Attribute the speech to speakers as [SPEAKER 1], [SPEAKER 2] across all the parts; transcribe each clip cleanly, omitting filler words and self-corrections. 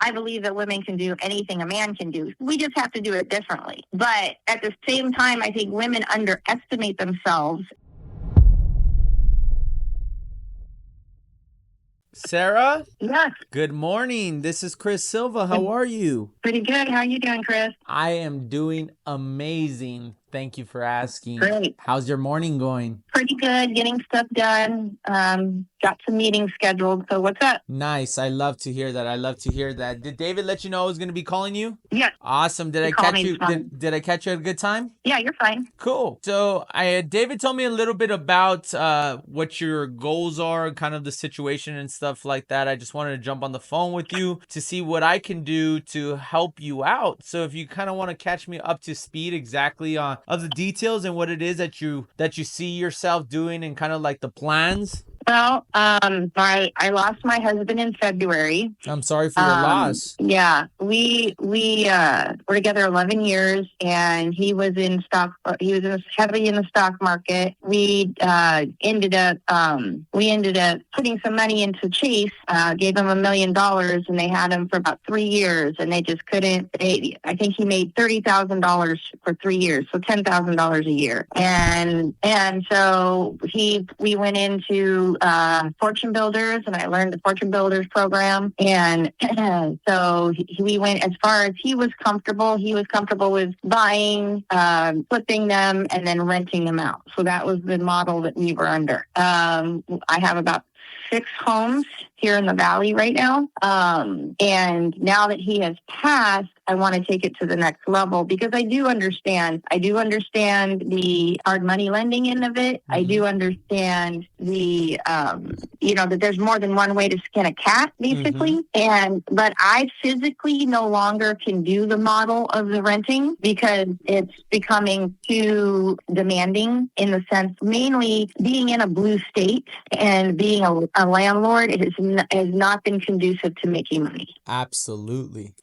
[SPEAKER 1] I believe that women can do anything a man can do. We just have to do it differently. But at the same time, I think women underestimate themselves.
[SPEAKER 2] Sarah?
[SPEAKER 1] Yes.
[SPEAKER 2] Good morning. This is Chris Silva. How are you?
[SPEAKER 1] Pretty good. How are you doing, Chris?
[SPEAKER 2] I am doing amazing. Thank you for asking.
[SPEAKER 1] Great.
[SPEAKER 2] How's your morning going?
[SPEAKER 1] Pretty good. Getting stuff done. Got some meetings scheduled. So what's up?
[SPEAKER 2] Nice. I love to hear that. Did David let you know I was going to be calling you?
[SPEAKER 1] Yes.
[SPEAKER 2] Awesome. Did I catch you? Did I catch you at a good time?
[SPEAKER 1] Yeah, you're fine.
[SPEAKER 2] Cool. So David told me a little bit about what your goals are, kind of the situation and stuff like that. I just wanted to jump on the phone with you to see what I can do to help you out. So if you kind of want to catch me up to speed exactly on of the details and what it is that you see yourself doing and kind of like the plans.
[SPEAKER 1] Well, I lost my husband in February.
[SPEAKER 2] I'm sorry for your loss.
[SPEAKER 1] Yeah, we were together 11 years, and he was heavy in the stock market. We ended up putting some money into Chase. Gave him $1 million, and they had him for about 3 years, and they just couldn't. I think he made $30,000 for 3 years, so $10,000 a year, and so we went into Fortune Builders, and I learned the Fortune Builders program. And so we went as far as he was comfortable. He was comfortable with buying, flipping them, and then renting them out. So that was the model that we were under. I have about 6 homes here in the Valley right now. And now that he has passed, I want to take it to the next level because I do understand the hard money lending end of it. Mm-hmm. I do understand the, that there's more than one way to skin a cat, basically. Mm-hmm. But I physically no longer can do the model of the renting because it's becoming too demanding in the sense, mainly being in a blue state and being a landlord has not been conducive to making money.
[SPEAKER 2] Absolutely.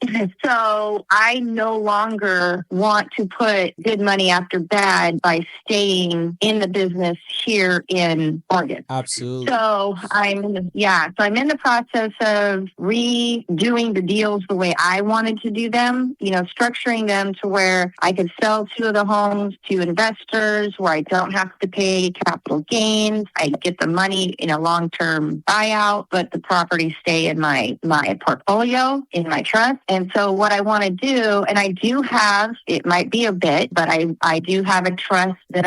[SPEAKER 1] So I no longer want to put good money after bad by staying in the business here in Oregon.
[SPEAKER 2] Absolutely.
[SPEAKER 1] So I'm in the process of redoing the deals the way I wanted to do them, structuring them to where I could sell 2 of the homes to investors where I don't have to pay capital gains. I get the money in a long-term buyout, but the properties stay in my portfolio, in my trust. And so what I want to do, and I do have, it might be a bit, but I do have a trust that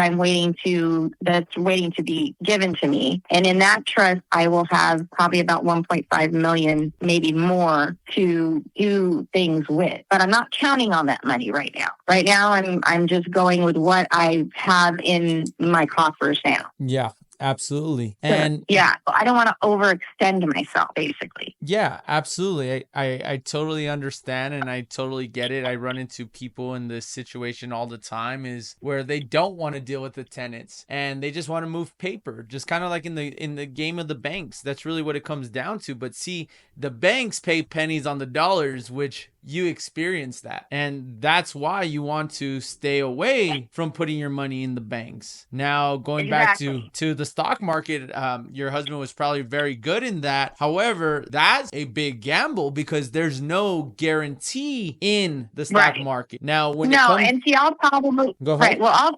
[SPEAKER 1] that's waiting to be given to me. And in that trust, I will have probably about 1.5 million, maybe more, to do things with. But I'm not counting on that money right now. Right now, I'm just going with what I have in my coffers now.
[SPEAKER 2] Yeah. Absolutely. And
[SPEAKER 1] I don't want to overextend myself, basically.
[SPEAKER 2] Yeah, absolutely. I totally understand and I totally get it. I run into people in this situation all the time is where they don't want to deal with the tenants and they just want to move paper, just kind of like in the game of the banks. That's really what it comes down to. But see, the banks pay pennies on the dollars, which you experience that. And that's why you want to stay away from putting your money in the banks. Now, going back to the stock market, your husband was probably very good in that. However, that's a big gamble because there's no guarantee in the stock market. Now,
[SPEAKER 1] I'll probably
[SPEAKER 2] go ahead.
[SPEAKER 1] Right. Well, I'll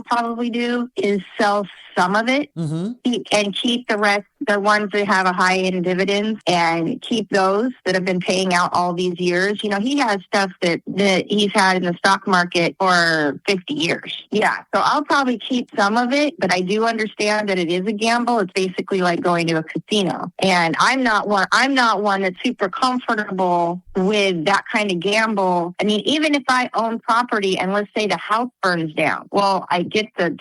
[SPEAKER 1] probably do is sell some of it and keep the rest, the ones that have a high end dividends, and keep those that have been paying out all these years. He has stuff that he's had in the stock market for 50 years. Yeah. So I'll probably keep some of it, but I do understand that it is a gamble. It's basically like going to a casino. And I'm not one that's super comfortable with that kind of gamble. I mean, even if I own property and let's say the house burns down, well, I get the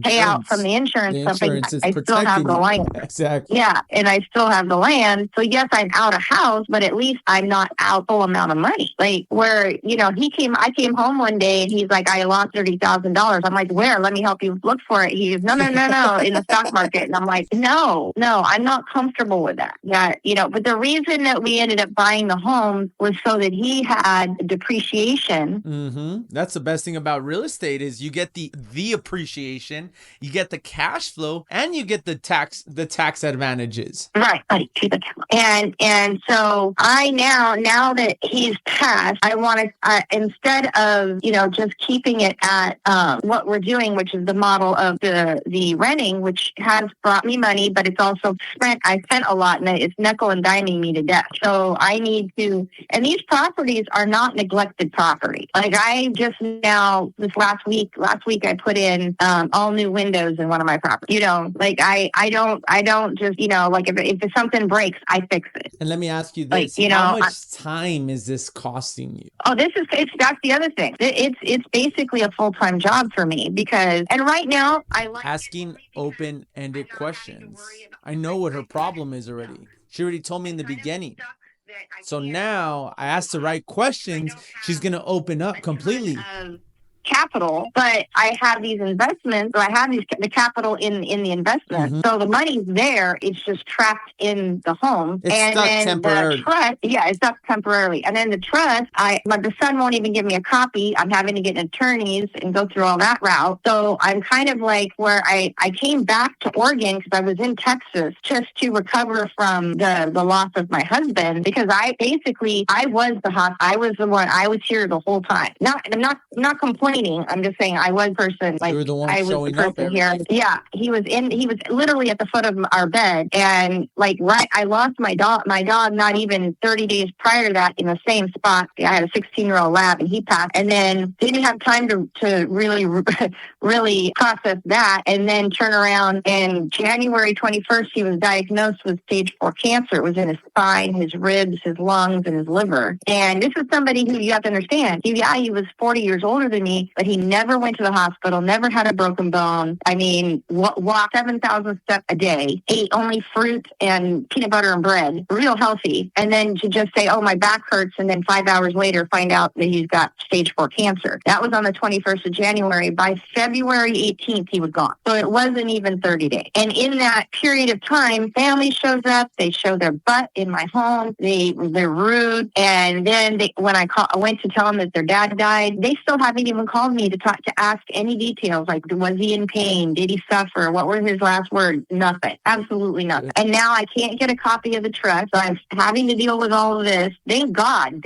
[SPEAKER 1] payout from the insurance company. I still have the land.
[SPEAKER 2] Exactly.
[SPEAKER 1] Yeah, and I still have the land. So yes, I'm out of house, but at least I'm not out full amount of money. Like where, I came home one day and he's like, I lost $30,000. I'm like, where? Let me help you look for it. He goes, no, in the stock market. And I'm like, no, I'm not comfortable with that. But the reason that we ended up buying the home was so that he had depreciation.
[SPEAKER 2] That's the best thing about real estate is you get the appreciation, you get the cash flow, and you get the tax advantages.
[SPEAKER 1] Right. And so I now that he's passed, I want to, instead of, just keeping it at what we're doing, which is the model of the renting, which has brought me money, but it's also I spent a lot, and it's nickel and diming me to death. So I need to, and these properties are not neglected property. Like I just now, this last week I put in all new windows in one of my properties. Like I don't just, like if something breaks, I fix it.
[SPEAKER 2] And let me ask you this, how much time is this costing you?
[SPEAKER 1] Oh, that's the other thing. It's basically a full-time job for me because, and right now I like
[SPEAKER 2] asking open-ended questions. I know what her problem is already. She already told me in the beginning. So now I asked the right questions. She's going to open up completely.
[SPEAKER 1] Capital, but I have these investments, so I have the capital in the investment. So the money's there, it's just trapped in the home.
[SPEAKER 2] It's
[SPEAKER 1] and
[SPEAKER 2] stuck
[SPEAKER 1] then
[SPEAKER 2] temporarily.
[SPEAKER 1] The trust, it's stuck temporarily. And then the trust, but the son won't even give me a copy. I'm having to get attorneys and go through all that route. So I'm kind of like where I came back to Oregon because I was in Texas just to recover from the loss of my husband, because I was the one, I was here the whole time. I'm not complaining. I'm just saying I was person. Like,
[SPEAKER 2] you were the one
[SPEAKER 1] I was
[SPEAKER 2] showing
[SPEAKER 1] the
[SPEAKER 2] up
[SPEAKER 1] person here. Yeah, he was literally at the foot of our bed, and I lost my dog not even 30 days prior to that in the same spot. I had a 16-year-old lab, and he passed, and then didn't have time to really really process that, and then turn around. And January 21st, he was diagnosed with stage 4 cancer. It was in his spine, his ribs, his lungs, and his liver. And this is somebody who, you have to understand, he was 40 years older than me, but he never went to the hospital, never had a broken bone. I mean, walked 7,000 steps a day, ate only fruit and peanut butter and bread, real healthy. And then to just say, oh, my back hurts, and then 5 hours later find out that he's got stage 4 cancer. That was on the 21st of January. By February 18th, he was gone. So it wasn't even 30 days. And in that period of time, family shows up, they show their butt in my home, they're rude. And then when I went to tell them that their dad died, they still haven't even called me to ask any details, like was he in pain, did he suffer, what were his last words? Nothing, absolutely nothing. And now I can't get a copy of the trust, so I'm having to deal with all of this. Thank God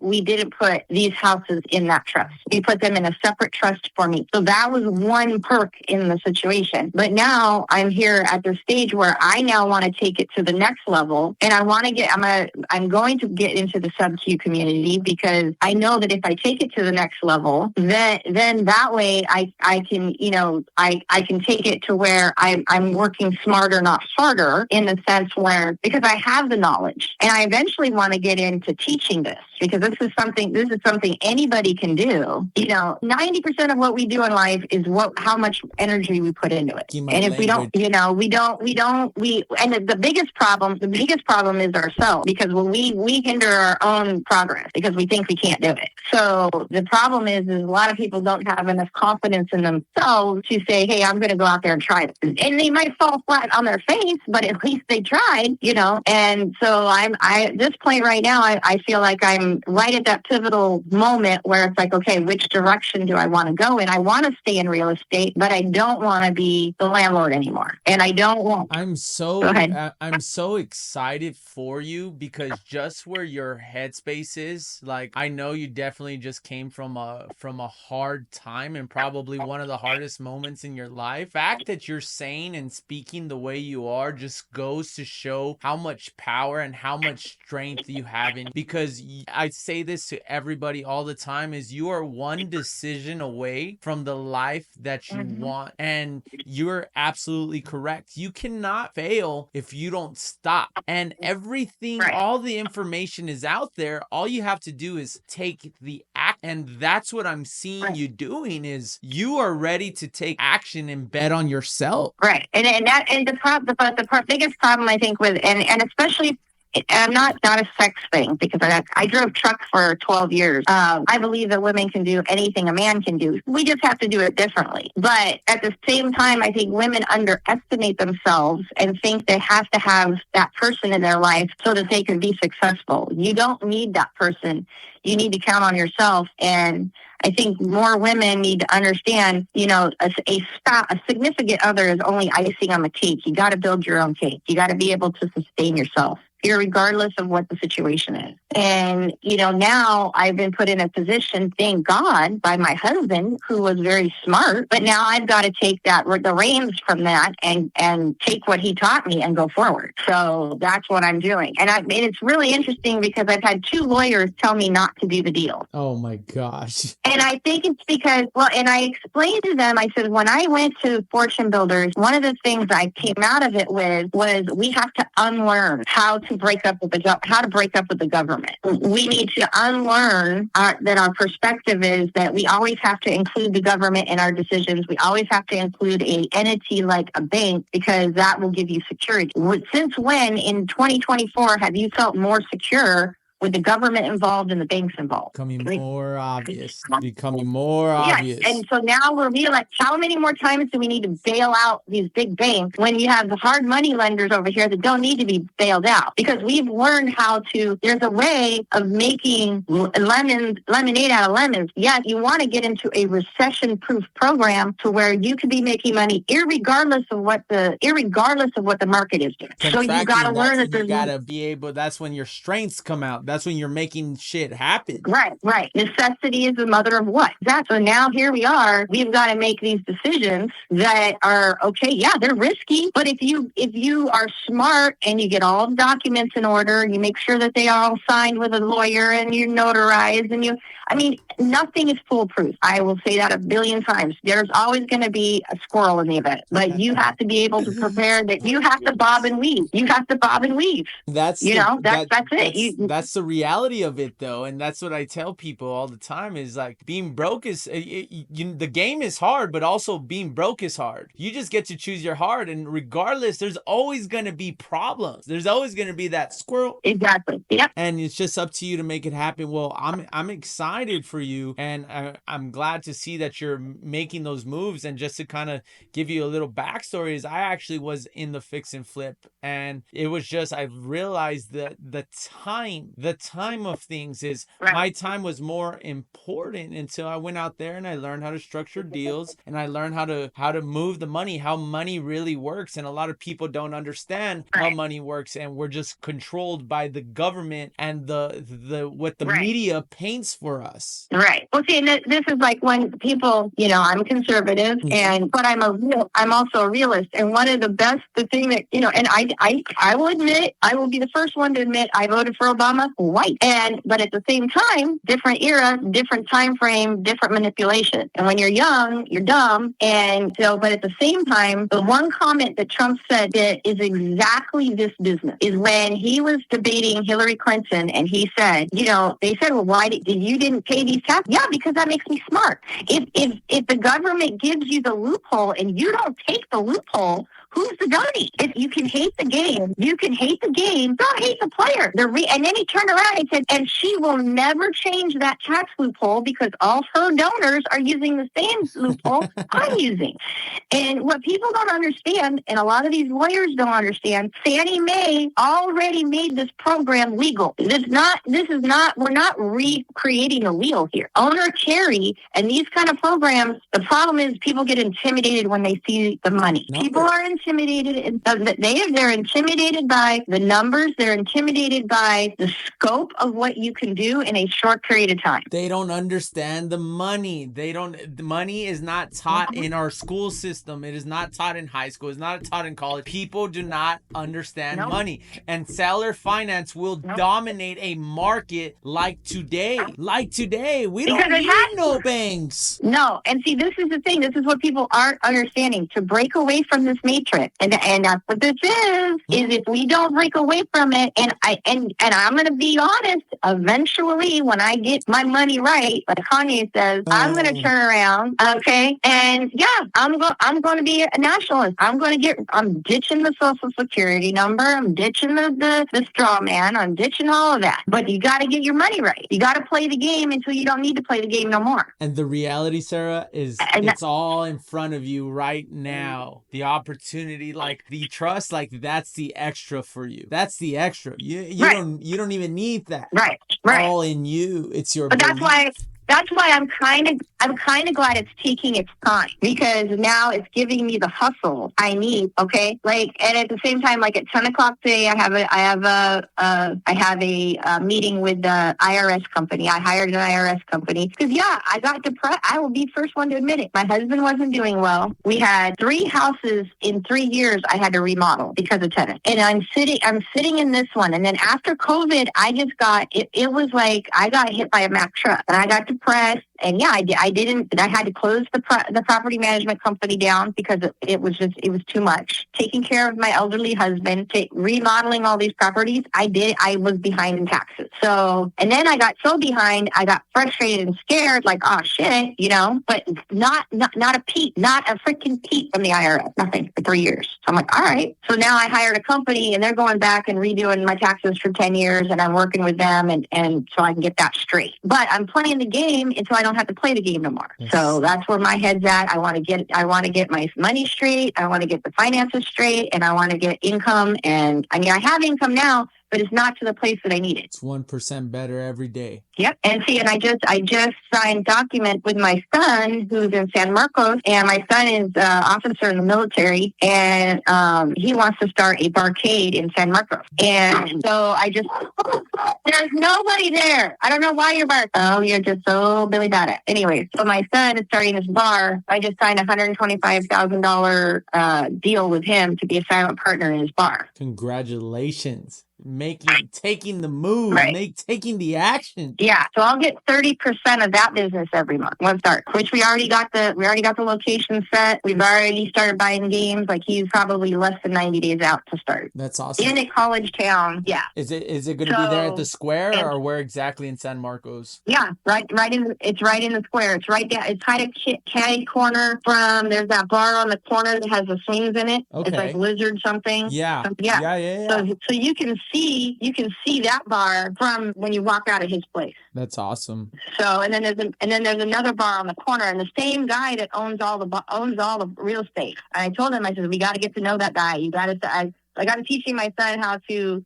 [SPEAKER 1] we didn't put these houses in that trust. We put them in a separate trust for me. So that was one perk in the situation. But now I'm here at the stage where I now want to take it to the next level, and I'm going to get into the sub-Q community, because I know that if I take it to the next level, then that way I can, I can take it to where I'm working smarter, not harder, in the sense where, because I have the knowledge, and I eventually want to get into teaching this, because this is something anybody can do. 90% of what we do in life is how much energy we put into it. And if we don't, and the biggest problem is ourselves, because when we hinder our own progress because we think we can't do it. So the problem is a lot of people don't have enough confidence in themselves to say, hey, I'm going to go out there and try it. And they might fall flat on their face, but at least they tried, And so at this point right now, I feel like I'm right at that pivotal moment where it's like, okay, which direction do I want to go in? I want to stay in real estate, but I don't want to be the landlord anymore. And I don't want.
[SPEAKER 2] I'm so excited for you, because just where your headspace is, like, I know you definitely just came from a hard time, and probably one of the hardest moments in your life. The fact that you're saying and speaking the way you are just goes to show how much power and how much strength you have in, because I say this to everybody all the time, is you are one decision away from the life that you want. And you're absolutely correct. You cannot fail if you don't stop. And everything, all the information is out there. All you have to do is take the act. And that's what I'm seeing you doing, is you are ready to take action and bet on yourself.
[SPEAKER 1] Right. And the biggest problem, I think, with, and especially I'm not a sex thing, because I drove truck for 12 years. I believe that women can do anything a man can do. We just have to do it differently. But at the same time, I think women underestimate themselves and think they have to have that person in their life so that they can be successful. You don't need that person. You need to count on yourself. And I think more women need to understand, a significant other is only icing on the cake. You got to build your own cake. You got to be able to sustain yourself, regardless of what the situation is. And, now I've been put in a position, thank God, by my husband, who was very smart. But now I've got to take the reins from that and take what he taught me and go forward. So that's what I'm doing. And it's really interesting because I've had 2 lawyers tell me not to do the deal.
[SPEAKER 2] Oh my gosh.
[SPEAKER 1] And I think it's because, and I explained to them, I said, when I went to Fortune Builders, one of the things I came out of it with was we have to unlearn how to break up with the government. We need to unlearn that our perspective is that we always have to include the government in our decisions. We always have to include an entity like a bank, because that will give you security. Since when in 2024 have you felt more secure with the government involved and the banks involved?
[SPEAKER 2] Becoming more obvious. Yes.
[SPEAKER 1] And so now we're realizing, how many more times do we need to bail out these big banks when you have the hard money lenders over here that don't need to be bailed out? Because we've learned there's a way of making lemonade out of lemons. Yes, you want to get into a recession-proof program to where you could be making money irregardless of what the market is doing. So you got to learn that
[SPEAKER 2] you got to be able. That's when your strengths come out. That's when you're making shit happen.
[SPEAKER 1] Right. Necessity is the mother of what? So now here we are. We've got to make these decisions that are okay. Yeah, they're risky, but if you are smart and you get all the documents in order, and you make sure that they are all signed with a lawyer and you notarize, nothing is foolproof. I will say that a billion times. There's always going to be a squirrel in the event, but you have to be able to prepare that you have to bob and weave. That's it.
[SPEAKER 2] That's the reality of it, though, and that's what I tell people all the time. Is like, being broke is the game is hard, but also being broke is hard. You just get to choose your heart, and regardless, there's always going to be problems. There's always going to be that squirrel.
[SPEAKER 1] Exactly. Yep.
[SPEAKER 2] And it's just up to you to make it happen. Well, I'm excited for you, and I'm glad to see that you're making those moves. And just to kind of give you a little backstory, is I actually was in the fix and flip, and it was just, I realized that the time of things is right. My time was more important until I went out there and I learned how to structure deals, and I learned how to move the money, how money really works. And a lot of people don't understand how money works, and we're just controlled by the government and what the media paints for us.
[SPEAKER 1] Right. Well, see, and this is like when people, I'm conservative, but I'm also a realist. And one of the thing that, and I will admit, I will be the first one to admit I voted for Obama, white. But at the same time, different era, different time frame, different manipulation. And when you're young, you're dumb. And so, but at the same time, the one comment that Trump said that is exactly this business is when he was debating Hillary Clinton, and he said, they said, well, why you didn't pay these taxes? Yeah, because that makes me smart. If the government gives you the loophole and you don't take the loophole, who's the dummy? If you can hate the game, don't hate the player. And then he turned around and said, and she will never change that tax loophole because all her donors are using the same loophole I'm using. And what people don't understand, and a lot of these lawyers don't understand, Fannie Mae already made this program legal. We're not recreating the wheel here. Owner carry and these kind of programs, the problem is people get intimidated when they see the money. People are intimidated. They're intimidated by the numbers. They're intimidated by the scope of what you can do in a short period of time.
[SPEAKER 2] They don't understand the money. The money is not taught in our school system. It is not taught in high school. It's not taught in college. People do not understand money. And seller finance will dominate a market like today. We don't need no banks.
[SPEAKER 1] No. And see, this is the thing. This is what people aren't understanding. To break away from this matrix, trick. And that's what this is if we don't break away from it, and I'm gonna be honest, eventually when I get my money right, like Kanye says, I'm gonna turn around, okay? And yeah, I'm gonna be a nationalist. I'm ditching the social security number, I'm ditching the straw man, I'm ditching all of that. But you gotta get your money right. You gotta play the game until you don't need to play the game no more.
[SPEAKER 2] And the reality, Sarah, is it's all in front of you right now. The opportunity, like the trust, like that's the extra for you. That's the extra. You don't even need that.
[SPEAKER 1] Right.
[SPEAKER 2] All in you. It's your.
[SPEAKER 1] But that's why I'm kind of glad it's taking its time, because now it's giving me the hustle I need. Okay, like, and at the same time, like at 10 o'clock today, I have a meeting with the IRS company. I hired an IRS company because I got depressed. I will be first one to admit it. My husband wasn't doing well. We had 3 houses in 3 years I had to remodel because of tenants, and I'm sitting in this one. And then after COVID, I just got it. It was like I got hit by a Mack truck, and I got depressed. And I had to close the property management company down because it was too much. Taking care of my elderly husband, remodeling all these properties. I was behind in taxes. So, and then I got so behind, I got frustrated and scared, like, oh shit, but not a peep, not a freaking peep from the IRS, nothing for 3 years. So I'm like, all right. So now I hired a company and they're going back and redoing my taxes for 10 years, and I'm working with them and so I can get that straight. But I'm playing the game until I don't have to play the game no more. Yes. So that's where my head's at. I want to get my money straight. I want to get the finances straight, and I want to get income. And I have income now, but it's not to the place that I need it.
[SPEAKER 2] It's 1% better every day.
[SPEAKER 1] Yep. And see, and I just signed document with my son who's in San Marcos, and my son is an officer in the military, and he wants to start a barcade in San Marcos. And so there's nobody there. I don't know why you're barking. Oh, you're just so Billy Bada. Anyway, so my son is starting his bar. I just signed a $125,000 deal with him to be a silent partner in his bar.
[SPEAKER 2] Congratulations. Taking the move, right. Taking the action.
[SPEAKER 1] Yeah, so I'll get 30% of that business every month. One start, which we already got the location set. We've already started buying games. Like, he's probably less than 90 days out to start.
[SPEAKER 2] That's awesome.
[SPEAKER 1] In a college town. Yeah.
[SPEAKER 2] Is it going to be there at the square, or where exactly in San Marcos?
[SPEAKER 1] Yeah, it's right in the square. It's right there. It's kind of catty corner from. There's that bar on the corner that has the swings in it.
[SPEAKER 2] Okay.
[SPEAKER 1] It's like Lizard something.
[SPEAKER 2] Yeah.
[SPEAKER 1] Yeah. So you can see that bar from when you walk out of his place.
[SPEAKER 2] That's awesome.
[SPEAKER 1] So and then there's another bar on the corner, and the same guy that owns all the real estate. And I told him, I said, we got to get to know that guy. I got to teaching my son how to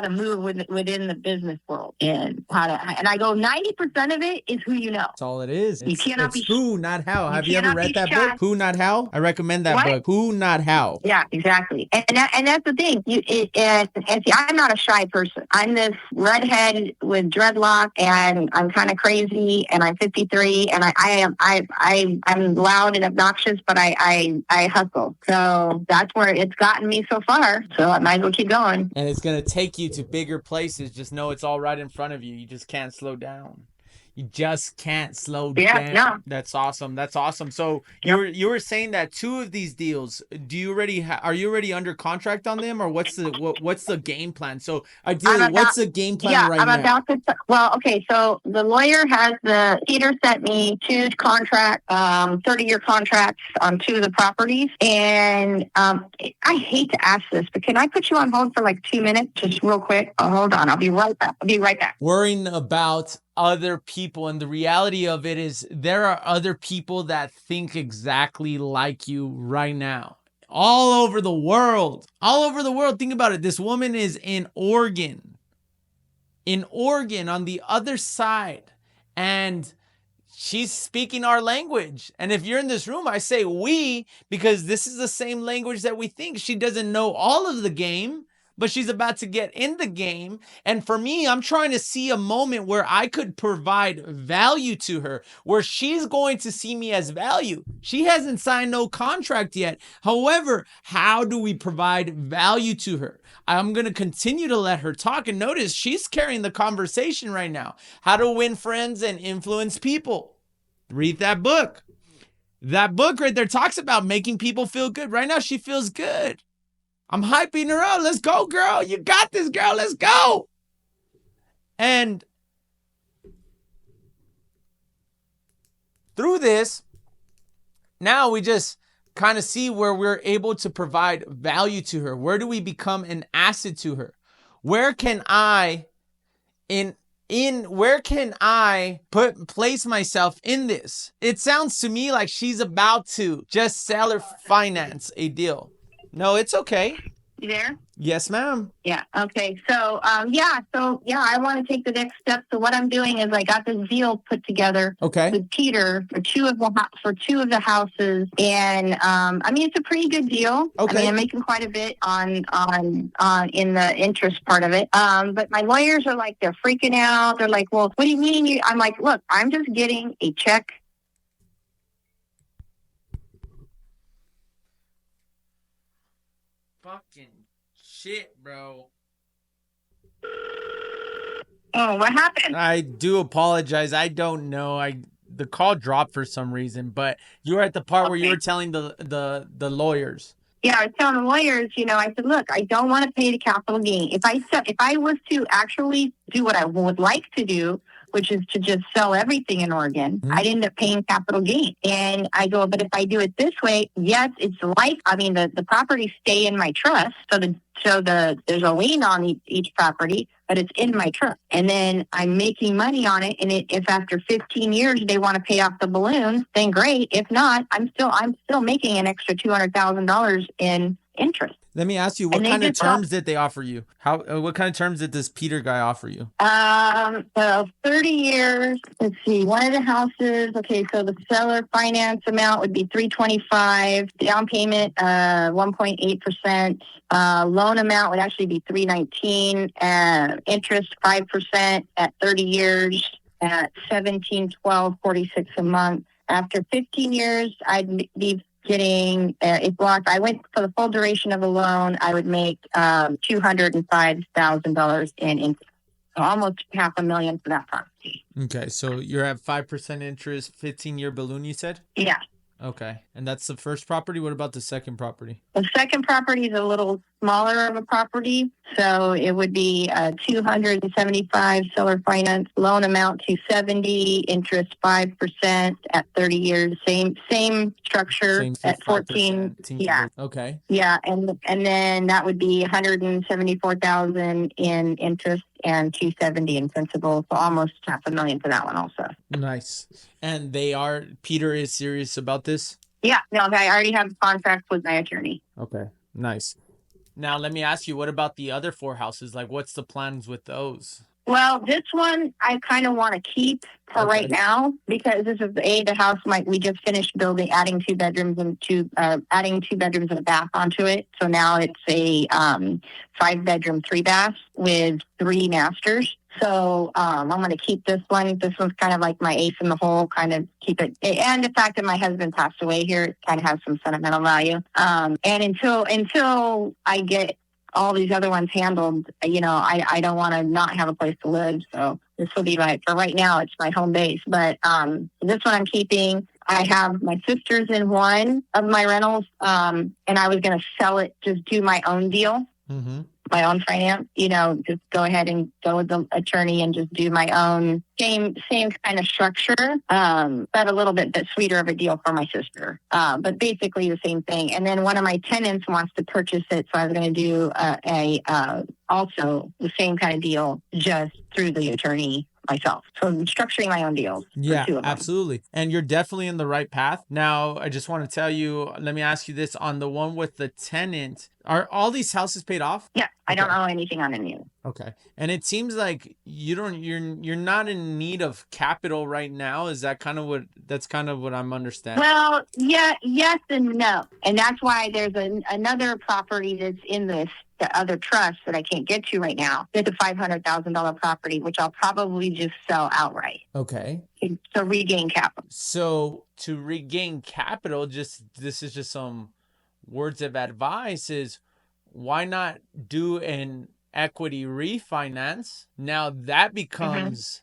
[SPEAKER 1] move within the business world, and I go, 90% of it is who you know.
[SPEAKER 2] That's all it is.
[SPEAKER 1] You cannot be
[SPEAKER 2] who, not how. Have you ever read that book? Who, Not How? I recommend that book. Who, Not How.
[SPEAKER 1] Yeah, exactly. And that's the thing. And see, I'm not a shy person. I'm this redhead with dreadlock, and I'm kind of crazy, and I'm 53, and I'm loud and obnoxious, but I hustle. So that's where it's gotten me so far, so I might as well keep going.
[SPEAKER 2] And it's going to take you to bigger places. Just know it's all right in front of you. You just can't slow down. You just can't slow down.
[SPEAKER 1] No.
[SPEAKER 2] That's awesome. So you were saying that 2 of these deals, do you already are you already under contract on them, or what's the game plan? So ideally, what's the game plan right now?
[SPEAKER 1] Well, okay. So the lawyer Peter sent me 2 contract, 30-year contracts on 2 of the properties, and I hate to ask this, but can I put you on hold for like 2 minutes, just real quick? Oh, hold on. I'll be right back.
[SPEAKER 2] Worrying about other people, and the reality of it is there are other people that think exactly like you right now, all over the world. Think about it. This woman is in Oregon on the other side, and she's speaking our language. And if you're in this room, I say we, because this is the same language that we think. She doesn't know all of the game, but she's about to get in the game. And for me, I'm trying to see a moment where I could provide value to her, where she's going to see me as value. She hasn't signed no contract yet. However, how do we provide value to her? I'm going to continue to let her talk, and notice she's carrying the conversation right now. How to win friends and influence people. Read that book. That book right there talks about making people feel good. Right now, she feels good. I'm hyping her up. Let's go, girl. You got this, girl. Let's go. And through this, now we just kind of see where we're able to provide value to her. Where do we become an asset to her? Where can I where can I place myself in this? It sounds to me like she's about to just seller finance a deal. No, it's okay.
[SPEAKER 1] You there?
[SPEAKER 2] Yes, ma'am.
[SPEAKER 1] Yeah. Okay. So, I want to take the next step. So what I'm doing is I got this deal put together
[SPEAKER 2] Okay.
[SPEAKER 1] with Peter for two of the houses, and I mean it's a pretty good deal.
[SPEAKER 2] Okay.
[SPEAKER 1] I mean I'm making quite a bit on in the interest part of it. But my lawyers are like they're freaking out. They're like, well, what do you mean? I'm like, look, I'm just getting a check.
[SPEAKER 2] Fucking shit, bro.
[SPEAKER 1] Oh, what happened?
[SPEAKER 2] I do apologize. I don't know. The call dropped for some reason, but you were at the part where you were telling the lawyers.
[SPEAKER 1] Yeah, I was telling the lawyers, I said, look, I don't want to pay the capital gain. If I was to actually do what I would like to do, which is to just sell everything in Oregon, I'd end up paying capital gain. And I go, but if I do it this way, yes, it's the properties stay in my trust. So there's a lien on each property, but it's in my trust. And then I'm making money on it. And if after 15 years they want to pay off the balloon, then great. If not, I'm still making an extra $200,000 in interest.
[SPEAKER 2] Let me ask you, what kind of terms did they offer you? What kind of terms did this Peter guy offer you?
[SPEAKER 1] So 30 years. Let's see. One of the houses. Okay, so the seller finance amount would be $325. Down payment, 1.8%. Loan amount would actually be $319. Interest 5% at 30 years at $1,712.46 a month. After 15 years, I'd be getting if blocked. I went for the full duration of the loan. I would make $205,000 in interest, so almost $500,000 for that property.
[SPEAKER 2] Okay, so you're at 5% interest, 15-year balloon. You said?
[SPEAKER 1] Yeah.
[SPEAKER 2] Okay, and that's the first property. What about the second property?
[SPEAKER 1] The second property is a little smaller of a property, so it would be 275 seller finance, loan amount $270, interest 5% at 30 years. Same structure at 14. Yeah.
[SPEAKER 2] Okay.
[SPEAKER 1] Yeah, and then that would be $174,000 in interest and $270 in principal, so almost $500,000 for that one also.
[SPEAKER 2] Nice. And Peter is serious about this?
[SPEAKER 1] Yeah, no, I already have a contract with my attorney.
[SPEAKER 2] Okay, nice. Now let me ask you, what about the other 4 houses? Like, what's the plans with those?
[SPEAKER 1] Well, this one I kind of want to keep for right now because this is the house we just finished building, adding 2 bedrooms and adding 2 bedrooms and a bath onto it. So now it's a 5-bedroom, 3-bath with 3 masters. So I'm going to keep this one. This one's kind of like my ace in the hole, kind of keep it. And the fact that my husband passed away here, it kind of has some sentimental value. And until I get all these other ones handled, I don't want to not have a place to live. So this will be for right now, it's my home base. But this one I'm keeping. I have my sisters in one of my rentals, and I was going to sell it, just do my own deal. Mm-hmm. My own finance, just go ahead and go with the attorney and just do my own same kind of structure, but a little bit sweeter of a deal for my sister. But basically the same thing. And then one of my tenants wants to purchase it, so I was going to do also the same kind of deal, just through the attorney myself. So I'm structuring my own deals.
[SPEAKER 2] Yeah, absolutely. And you're definitely in the right path. Now, I just want to tell you, let me ask you this, on the one with the tenant, are all these houses paid off?
[SPEAKER 1] Yeah, I don't owe anything on any of them.
[SPEAKER 2] Okay. And it seems like you're not in need of capital right now. Is that kind of what I'm understanding?
[SPEAKER 1] Well, yeah, yes and no. And that's why there's another property that's in the other trust that I can't get to right now. It's a $500,000 property, which I'll probably just sell outright.
[SPEAKER 2] Okay.
[SPEAKER 1] To regain capital.
[SPEAKER 2] So to regain capital, this is just some words of advice, is why not do an equity refinance, now that becomes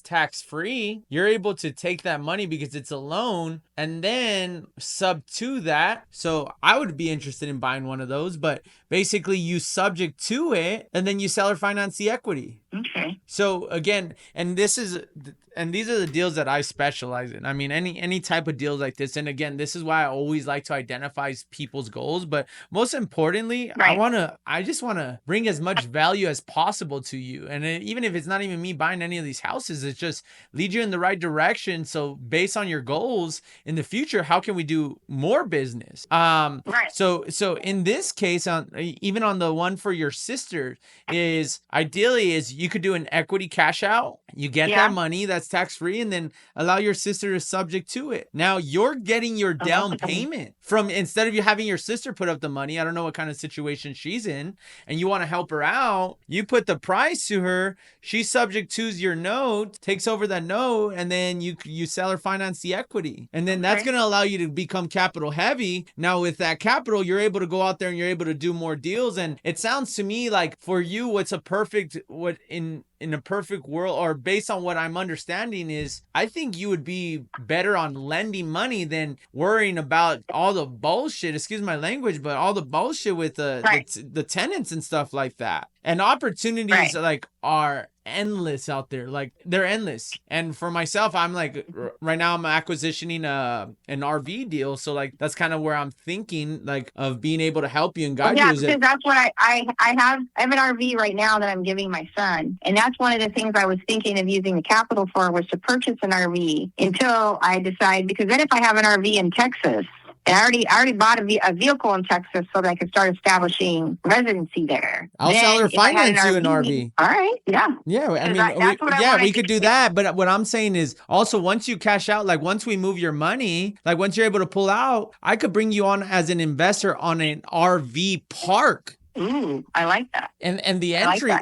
[SPEAKER 2] tax free. You're able to take that money because it's a loan, and then sub to that. So I would be interested in buying one of those, but basically you subject to it and then you seller finance the equity.
[SPEAKER 1] Okay.
[SPEAKER 2] So again, and these are the deals that I specialize in. I mean, any type of deals like this. And again, this is why I always like to identify people's goals. But most importantly,
[SPEAKER 1] Right.
[SPEAKER 2] I just want to bring as much value as possible to you. And even if it's not even me buying any of these houses, it's just lead you in the right direction. So based on your goals in the future, how can we do more business?
[SPEAKER 1] Right.
[SPEAKER 2] So in this case, even on the one for your sister, is ideally is you could do an equity cash out. You get that money that's tax free, and then allow your sister to subject to it. Now you're getting your down payment from, instead of you having your sister put up the money. I don't know what kind of situation she's in, and you want to help her out. You put the price to her. She subject to's your note, takes over that note, and then you seller finance the equity, and then that's going to allow you to become capital heavy. Now with that capital, you're able to go out there and you're able to do more deals. And it sounds to me like for you, what's a perfect, what in a perfect world, or based on what I'm understanding, is I think you would be better on lending money than worrying about all the bullshit, excuse my language, but all the bullshit with the tenants and stuff like that. And opportunities like are endless out there. Like they're endless. And for myself, I'm like right now I'm acquisitioning an RV deal. So like that's kind of where I'm thinking like of being able to help you and guide you.
[SPEAKER 1] Because that's what I have an RV right now that I'm giving my son. And that's one of the things I was thinking of using the capital for, was to purchase an RV until I decide, because then if I have an RV in Texas, and I already bought a vehicle in Texas so that I could start establishing residency there.
[SPEAKER 2] I'll seller finance you an RV.
[SPEAKER 1] All right. Yeah.
[SPEAKER 2] Yeah. I mean, we could do that. But what I'm saying is also, once you cash out, like once we move your money, like once you're able to pull out, I could bring you on as an investor on an RV park.
[SPEAKER 1] Ooh, I like that.
[SPEAKER 2] And the entry,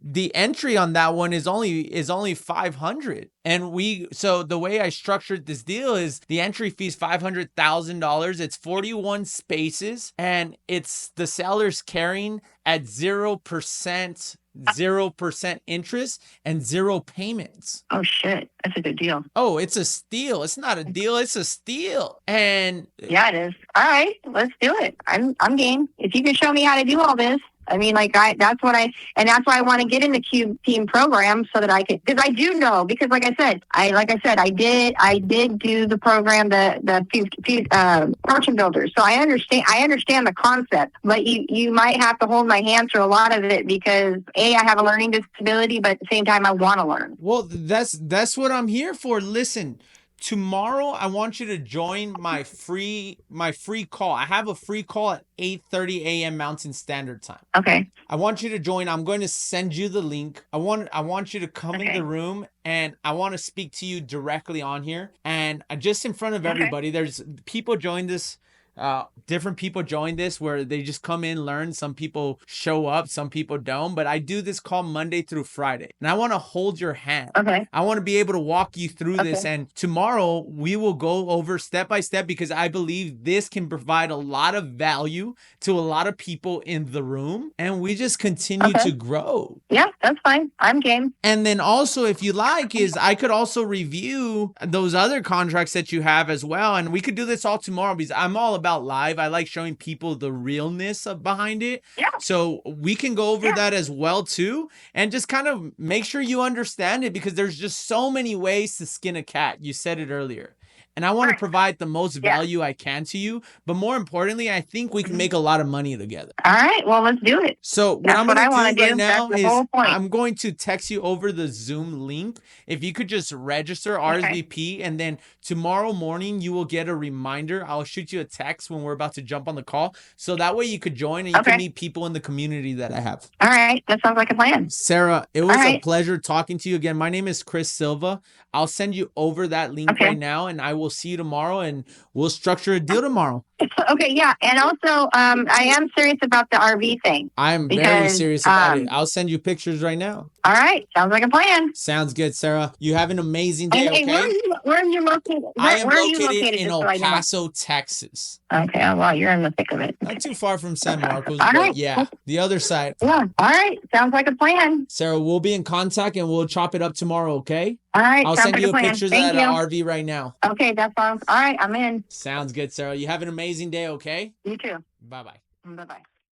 [SPEAKER 2] the entry on that one is only 500. And so the way I structured this deal is the entry fee is $500,000. It's 41 spaces, and it's the seller's carrying at 0%. 0% interest and 0 payments.
[SPEAKER 1] Oh shit, that's a good deal.
[SPEAKER 2] Oh, it's a steal. It's not a deal, it's a steal. And
[SPEAKER 1] yeah, it is. All right, let's do it. I'm game. If you can show me how to do all this. I mean, that's why I want to get in the Cube Team program, so that I could, because I do know, because like I said, I did do the program, the fortune builders. So I understand the concept, but you might have to hold my hand through a lot of it, because I have a learning disability, but at the same time I want to learn.
[SPEAKER 2] Well, that's what I'm here for. Listen, tomorrow I want you to join my free call. I have a free call at 8:30 a.m. Mountain Standard Time.
[SPEAKER 1] Okay.
[SPEAKER 2] I want you to join. I'm going to send you the link. I want you to come in the room, and I want to speak to you directly on here, and just in front of everybody. There's people join this. Different people join this where they just come in, learn. Some people show up, some people don't, but I do this call Monday through Friday, and I want to hold your hand.
[SPEAKER 1] Okay.
[SPEAKER 2] I want to be able to walk you through this, and tomorrow we will go over step by step, because I believe this can provide a lot of value to a lot of people in the room, and we just continue to grow.
[SPEAKER 1] Yeah, that's fine. I'm game.
[SPEAKER 2] And then also, if you like, is I could also review those other contracts that you have as well, and we could do this all tomorrow, because I'm all about live. I like showing people the realness behind it.
[SPEAKER 1] Yeah.
[SPEAKER 2] So we can go over that as well too, and just kind of make sure you understand it, because there's just so many ways to skin a cat. You said it earlier. And I want to provide the most value I can to you. But more importantly, I think we can make a lot of money together.
[SPEAKER 1] All right. Well, let's do it.
[SPEAKER 2] So what I'm going to do right now is I'm going to text you over the Zoom link. If you could just register RSVP, and then tomorrow morning you will get a reminder. I'll shoot you a text when we're about to jump on the call. So that way you could join, and you can meet people in the community that I have.
[SPEAKER 1] All right. That sounds like a plan.
[SPEAKER 2] Sarah, it was a pleasure talking to you again. My name is Chris Silva. I'll send you over that link right now, and I will see you tomorrow, and we'll structure a deal tomorrow.
[SPEAKER 1] Okay, yeah, and also, I am serious about the RV thing.
[SPEAKER 2] I'm very serious about it. I'll send you pictures right now.
[SPEAKER 1] All right, sounds like a plan.
[SPEAKER 2] Sounds good, Sarah. You have an amazing day,
[SPEAKER 1] And hey,
[SPEAKER 2] okay?
[SPEAKER 1] where are you located?
[SPEAKER 2] I am
[SPEAKER 1] Where are you
[SPEAKER 2] located
[SPEAKER 1] located?
[SPEAKER 2] in
[SPEAKER 1] Just
[SPEAKER 2] El
[SPEAKER 1] so I know.
[SPEAKER 2] Paso, Texas.
[SPEAKER 1] Okay, well, you're in the thick of it.
[SPEAKER 2] Not too far from San Marcos,
[SPEAKER 1] All
[SPEAKER 2] but
[SPEAKER 1] right.
[SPEAKER 2] yeah, the other side.
[SPEAKER 1] Yeah. All right. Sounds like a plan.
[SPEAKER 2] Sarah, we'll be in contact and we'll chop it up tomorrow, okay?
[SPEAKER 1] All right.
[SPEAKER 2] I'll
[SPEAKER 1] sounds
[SPEAKER 2] send
[SPEAKER 1] like
[SPEAKER 2] you
[SPEAKER 1] a
[SPEAKER 2] a
[SPEAKER 1] plan.
[SPEAKER 2] pictures
[SPEAKER 1] Thank
[SPEAKER 2] at
[SPEAKER 1] you.
[SPEAKER 2] an RV right now.
[SPEAKER 1] Okay, that sounds all right. I'm in.
[SPEAKER 2] Sounds good, Sarah. You have an amazing day, okay?
[SPEAKER 1] You too.
[SPEAKER 2] Bye-bye.
[SPEAKER 1] Bye bye.